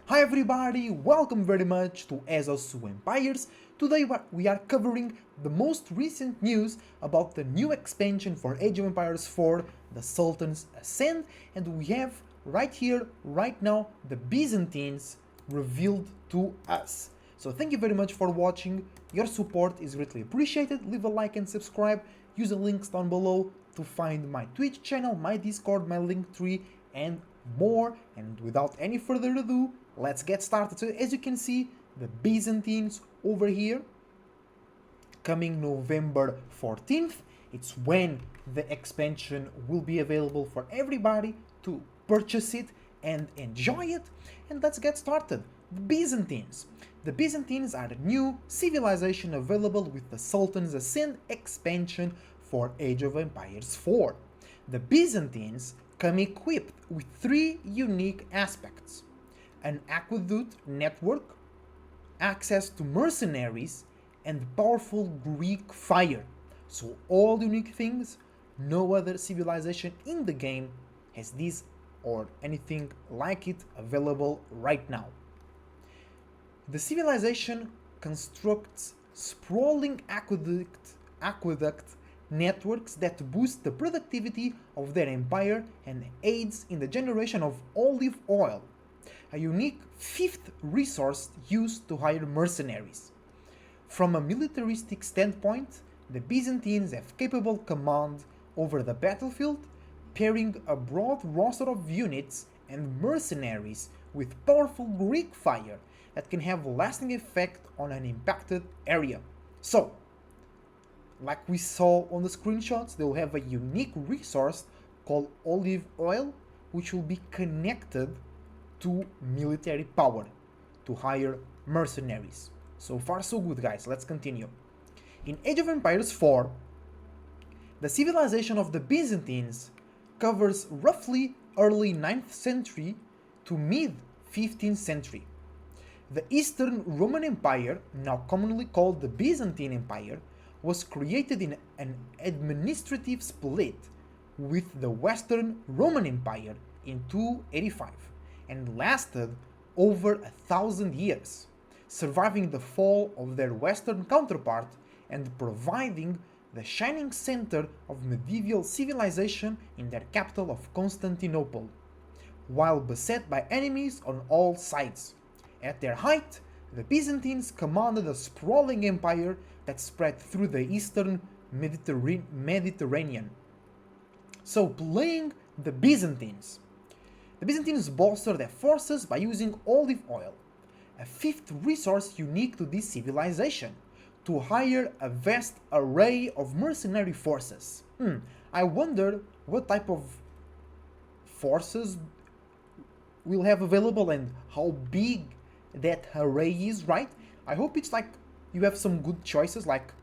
Hi everybody, welcome very much to Su Empires. Today we are covering the most recent news about the new expansion for Age of Empires 4, the Sultan's Ascend, and we have right here, right now, the Byzantines revealed to us. So thank you very much for watching, your support is greatly appreciated, leave a like and subscribe, use the links down below to find my Twitch channel, my Discord, my Linktree, and more. And without any further ado, let's get started. So as you can see, the Byzantines over here, coming November 14th, it's when the expansion will be available for everybody to purchase it and enjoy it. And let's get started. The Byzantines. The Byzantines are the new civilization available with the Sultan's Ascend expansion for Age of Empires 4. The Byzantines come equipped with three unique aspects: an aqueduct network, access to mercenaries, and powerful Greek fire. So all unique things, no other civilization in the game has this or anything like it available right now. The civilization constructs sprawling aqueduct networks that boost the productivity of their empire and aids in the generation of olive oil, a unique fifth resource used to hire mercenaries. From a militaristic standpoint, the Byzantines have capable command over the battlefield, pairing a broad roster of units and mercenaries with powerful Greek fire that can have lasting effect on an impacted area. So, like we saw on the screenshots, they'll have a unique resource called olive oil, which will be connected to military power to hire mercenaries. So far so good, guys. Let's continue. In Age of Empires 4, the civilization of the Byzantines covers roughly early 9th century to mid 15th century. The Eastern Roman Empire, now commonly called the Byzantine Empire, was created in an administrative split with the Western Roman Empire in 285 and lasted over 1,000 years, surviving the fall of their Western counterpart and providing the shining center of medieval civilization in their capital of Constantinople, while beset by enemies on all sides. At their height, the Byzantines commanded a sprawling empire that spread through the eastern Mediterranean. So, playing the Byzantines bolstered their forces by using olive oil, a fifth resource unique to this civilization, to hire a vast array of mercenary forces. I wonder what type of forces we'll have available and how big that array is, right? I hope it's like you have some good choices, like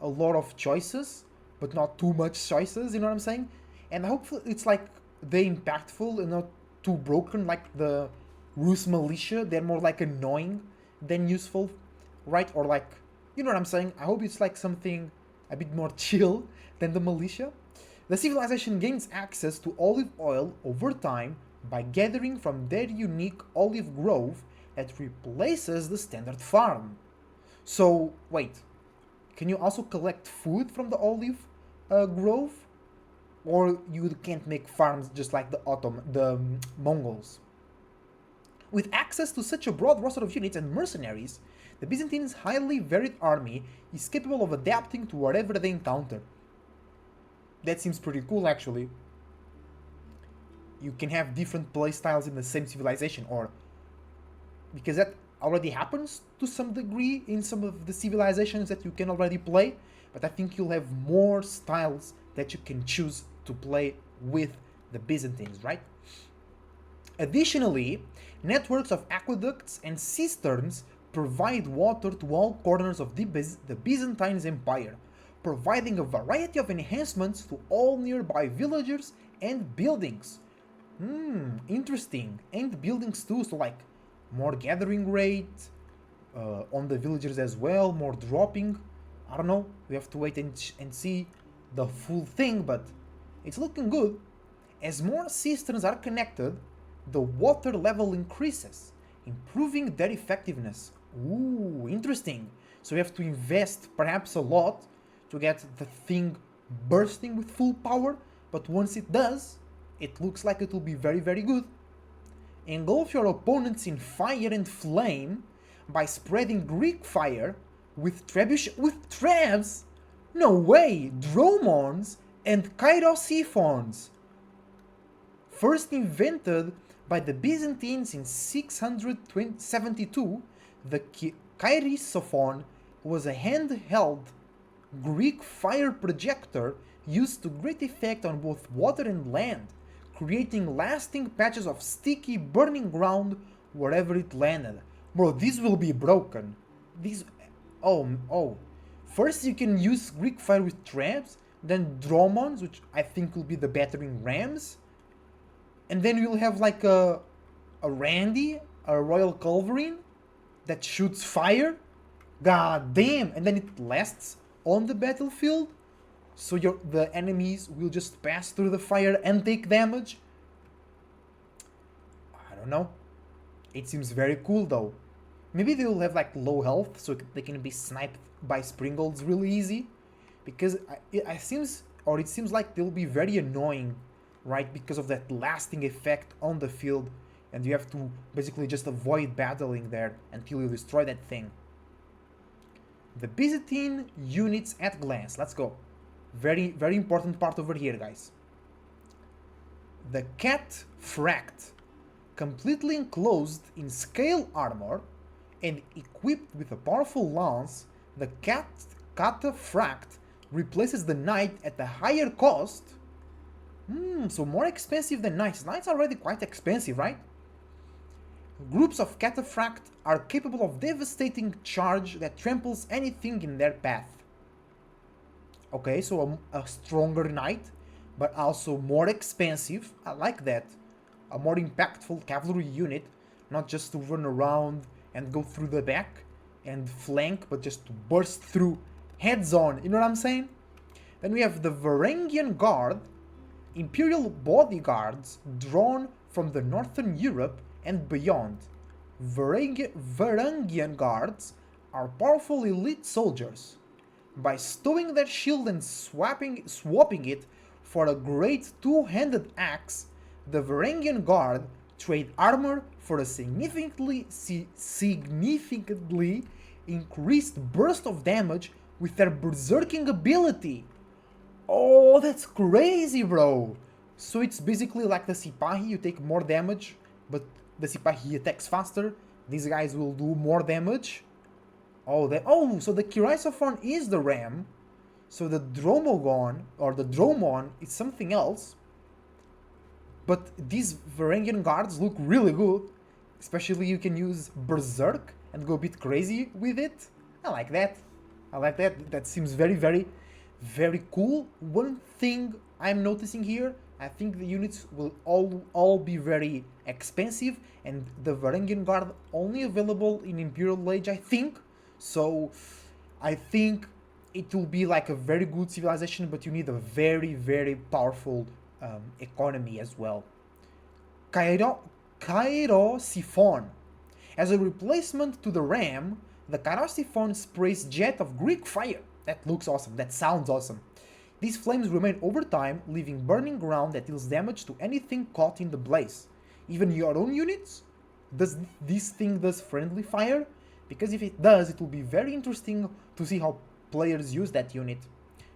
a lot of choices, but not too much choices, you know what I'm saying? And hopefully it's like they're impactful and not too broken like the Rus militia. They're more like annoying than useful, right? Or like, you know what I'm saying? I hope it's like something a bit more chill than the militia. The civilization gains access to olive oil over time by gathering from their unique olive grove that replaces the standard farm. So, wait, can you also collect food from the olive grove? Or you can't make farms just like the Mongols? With access to such a broad roster of units and mercenaries, the Byzantines' highly varied army is capable of adapting to whatever they encounter. That seems pretty cool, actually. You can have different playstyles in the same civilization, or because that already happens to some degree in some of the civilizations that you can already play, but I think you'll have more styles that you can choose to play with the Byzantines, right? Additionally, networks of aqueducts and cisterns provide water to all corners of the Byzantine Empire, providing a variety of enhancements to all nearby villagers and buildings. Interesting. And buildings too, so like more gathering rate on the villagers as well, more dropping. I don't know, we have to wait and see the full thing, but it's looking good. As more cisterns are connected, the water level increases, improving their effectiveness. Ooh, interesting. So we have to invest perhaps a lot to get the thing bursting with full power, but once it does, it looks like it will be very, very good. Engulf your opponents in fire and flame by spreading Greek fire with trebs? No way! Dromons and Kairosophons! First invented by the Byzantines in 672, the Kairosophon was a handheld Greek fire projector used to great effect on both water and land, creating lasting patches of sticky, burning ground wherever it landed. Bro, these will be broken. These... Oh. First you can use Greek fire with traps, then Dromons, which I think will be the battering rams, and then you'll have like a Randy, a Royal Culverin, that shoots fire. God damn! And then it lasts on the battlefield, so the enemies will just pass through the fire and take damage. I don't know. It seems very cool though. Maybe they will have like low health, so they can be sniped by Springolds really easy. Because it seems like they'll be very annoying, right? Because of that lasting effect on the field, and you have to basically just avoid battling there until you destroy that thing. The Byzantine units at glance. Let's go. Very, very important part over here, guys. The Cat Fract. Completely enclosed in scale armor and equipped with a powerful lance, the Kata Fract replaces the knight at a higher cost. So more expensive than knights. Knights are already quite expensive, right? Groups of Cataphract are capable of devastating charge that tramples anything in their path. Okay, so a stronger knight, but also more expensive. I like that. A more impactful cavalry unit, not just to run around and go through the back and flank, but just to burst through heads on. You know what I'm saying? Then we have the Varangian Guard, imperial bodyguards drawn from the Northern Europe and beyond. Varangian guards are powerful elite soldiers. By stowing their shield and swapping it for a great two-handed axe, the Varangian Guard trade armor for a significantly increased burst of damage with their berserking ability. Oh, that's crazy, bro! So it's basically like the Sipahi, you take more damage, but the Sipahi attacks faster. These guys will do more damage. So the Kairosophon is the ram. So the Dromogon, or the Dromon, is something else. But these Varangian guards look really good. Especially you can use Berserk and go a bit crazy with it. I like that. That seems very, very, very cool. One thing I'm noticing here, I think the units will all be very expensive, and the Varangian Guard only available in Imperial Age, I think. So I think it will be like a very good civilization, but you need a very, very powerful economy as well. Kairosophon. As a replacement to the ram, the Kairosophon sprays jet of Greek fire. That looks awesome. That sounds awesome. These flames remain over time, leaving burning ground that deals damage to anything caught in the blaze. Even your own units? Does this thing does friendly fire? Because if it does, it will be very interesting to see how players use that unit.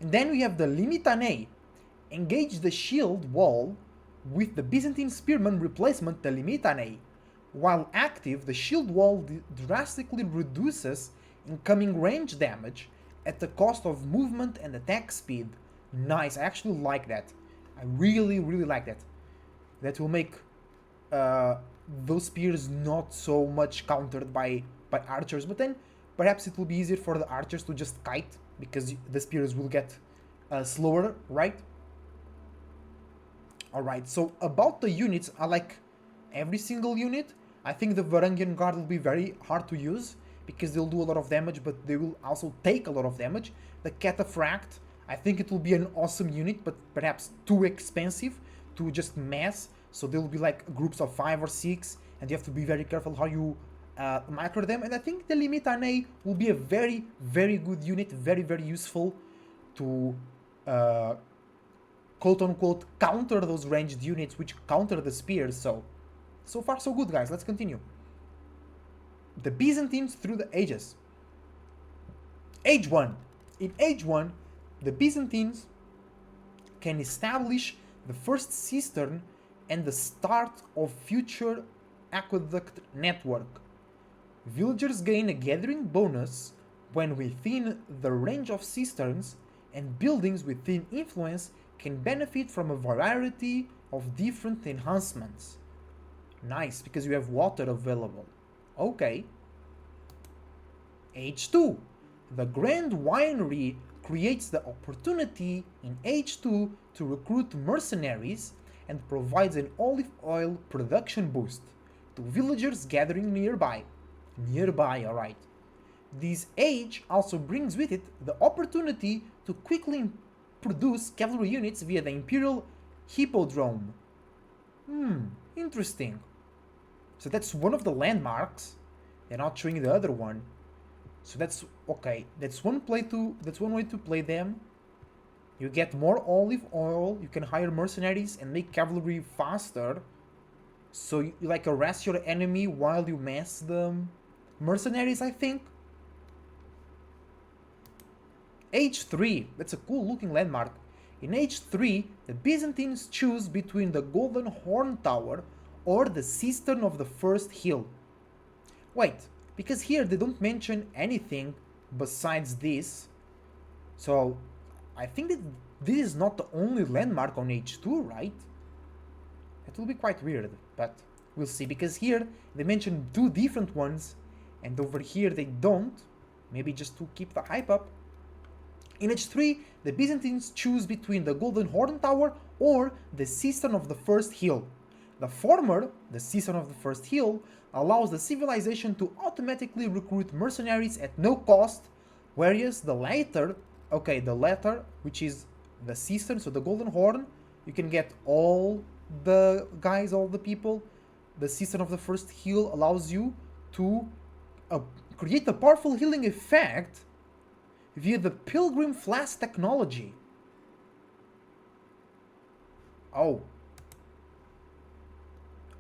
And then we have the Limitane. Engage the shield wall with the Byzantine Spearman replacement, the Limitane. While active, the shield wall drastically reduces incoming range damage at the cost of movement and attack speed. Nice, I actually like that. I really, really like that. That will make those spears not so much countered by archers, but then perhaps it will be easier for the archers to just kite, because the spears will get slower, right? Alright, so about the units, I like every single unit. I think the Varangian Guard will be very hard to use, because they'll do a lot of damage, but they will also take a lot of damage. The Cataphract, I think it will be an awesome unit, but perhaps too expensive to just mass, so there will be like groups of 5 or 6, and you have to be very careful how you micro them. And I think the Limitane will be a very, very good unit, very, very useful to quote unquote counter those ranged units which counter the spears. So far so good, guys. Let's continue. The Byzantines through the ages. Age 1. In Age 1, the Byzantines can establish the first cistern and the start of future aqueduct network. Villagers gain a gathering bonus when within the range of cisterns, and buildings within influence can benefit from a variety of different enhancements. Nice, because you have water available. Okay. Age 2. The Grand Winery creates the opportunity in Age 2 to recruit mercenaries and provides an olive oil production boost to villagers gathering nearby. Alright. This age also brings with it the opportunity to quickly produce cavalry units via the Imperial Hippodrome. Interesting. So that's one of the landmarks. They're not showing the other one. So that's okay. That's one way to play them. You get more olive oil, you can hire mercenaries and make cavalry faster. So you like arrest your enemy while you mass them. Mercenaries, I think. Age 3, that's a cool looking landmark. In Age 3, the Byzantines choose between the Golden Horn Tower or the Cistern of the First Hill. Wait, because here they don't mention anything besides this. So I think that this is not the only landmark on Age 2, right? It will be quite weird, but we'll see, because here they mention two different ones and over here they don't. Maybe just to keep the hype up. In Age 3, the Byzantines choose between the Golden Horn Tower or the Cistern of the First Hill. The former, the Cistern of the First Hill, allows the civilization to automatically recruit mercenaries at no cost, whereas the latter, which is the Cistern, so the Golden Horn, you can get all the guys, all the people. The Cistern of the First Hill allows you to create a powerful healing effect via the Pilgrim Flask technology. Oh,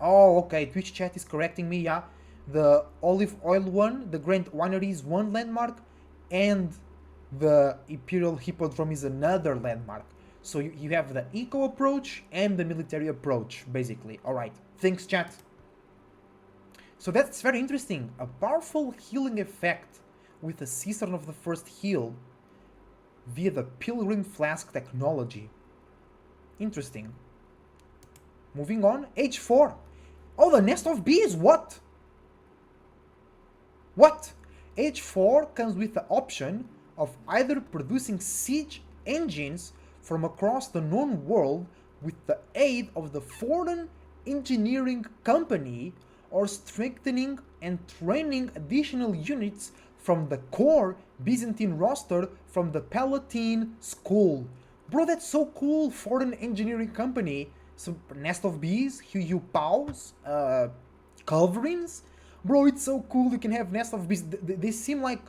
okay, Twitch chat is correcting me, yeah. The olive oil one, the Grand Winery is one landmark, and the Imperial Hippodrome is another landmark. So you have the eco approach and the military approach, basically. Alright, thanks chat. So that's very interesting. A powerful healing effect with the Cistern of the First Hill via the Pilgrim Flask technology. Interesting. Moving on, Age 4. Oh, the Nest of Bees, what? What? Age 4 comes with the option of either producing siege engines from across the known world with the aid of the Foreign Engineering Company, or strengthening and training additional units from the core Byzantine roster from the Palatine School. Bro, that's so cool, Foreign Engineering Company. So, Nest of Bees, Hu Paus, Culverins. Bro, it's so cool, you can have Nest of Bees. They seem like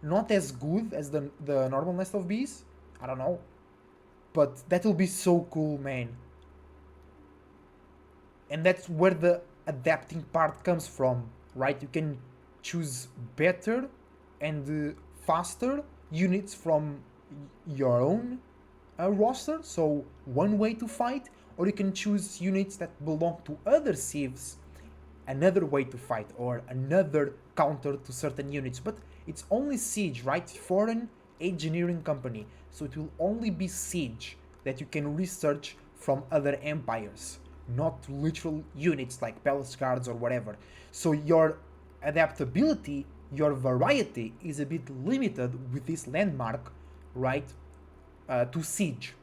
not as good as the normal Nest of Bees. I don't know. But that will be so cool, man. And that's where the adapting part comes from, right? You can choose better and faster units from your own roster, so one way to fight, or you can choose units that belong to other civs, another way to fight, or another counter to certain units. But it's only siege, right? Foreign Engineering Company, so it will only be siege that you can research from other empires, not literal units like palace guards or whatever. So your adaptability, your variety is a bit limited with this landmark, right? To siege,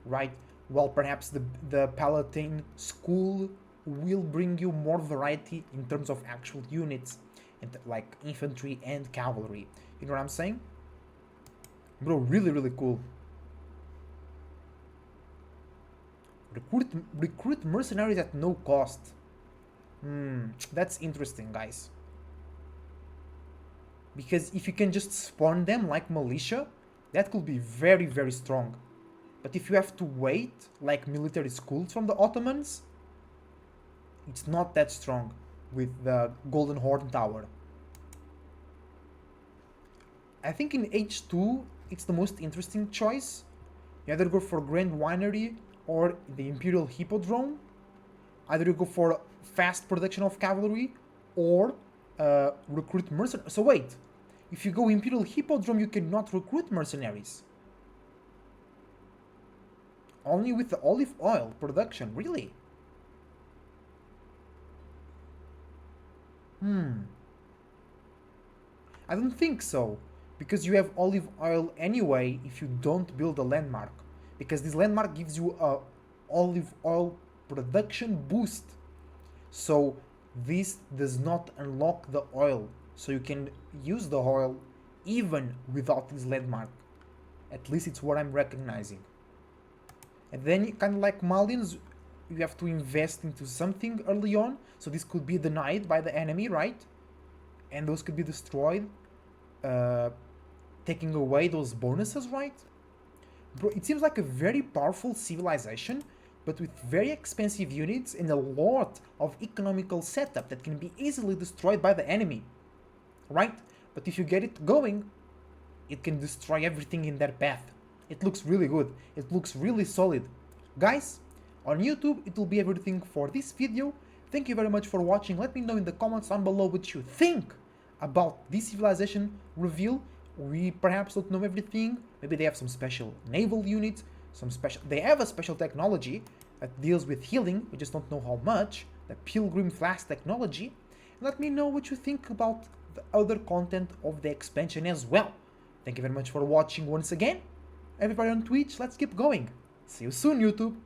right? While perhaps the Palatine School will bring you more variety in terms of actual units, and like infantry and cavalry. You know what I'm saying? Bro, really, really cool. Recruit mercenaries at no cost. That's interesting, guys. Because if you can just spawn them like militia, that could be very, very strong. But if you have to wait like military schools from the Ottomans, it's not that strong with the Golden Horn Tower. I think in H2 it's the most interesting choice. You either go for Grand Winery or the Imperial Hippodrome. Either you go for fast production of cavalry or recruit mercenaries. So wait, if you go Imperial Hippodrome, you cannot recruit mercenaries. Only with the olive oil production, really? I don't think so, because you have olive oil anyway if you don't build a landmark. Because this landmark gives you a olive oil production boost. So this does not unlock the oil. So you can use the oil even without this landmark. At least it's what I'm recognizing. And then, kind of like Malians, you have to invest into something early on. So this could be denied by the enemy, right? And those could be destroyed, uh, taking away those bonuses, right? Bro, it seems like a very powerful civilization, but with very expensive units and a lot of economical setup that can be easily destroyed by the enemy, right? But if you get it going, it can destroy everything in their path. It looks really good. It looks really solid. Guys, on YouTube, it will be everything for this video. Thank you very much for watching. Let me know in the comments down below what you think about this civilization reveal. We perhaps don't know everything. Maybe they have some special naval units, they have a special technology that deals with healing. We just don't know how much. The Pilgrim Flask technology. Let me know what you think about the other content of the expansion as well. Thank you very much for watching once again. Everybody on Twitch, let's keep going. See you soon, YouTube.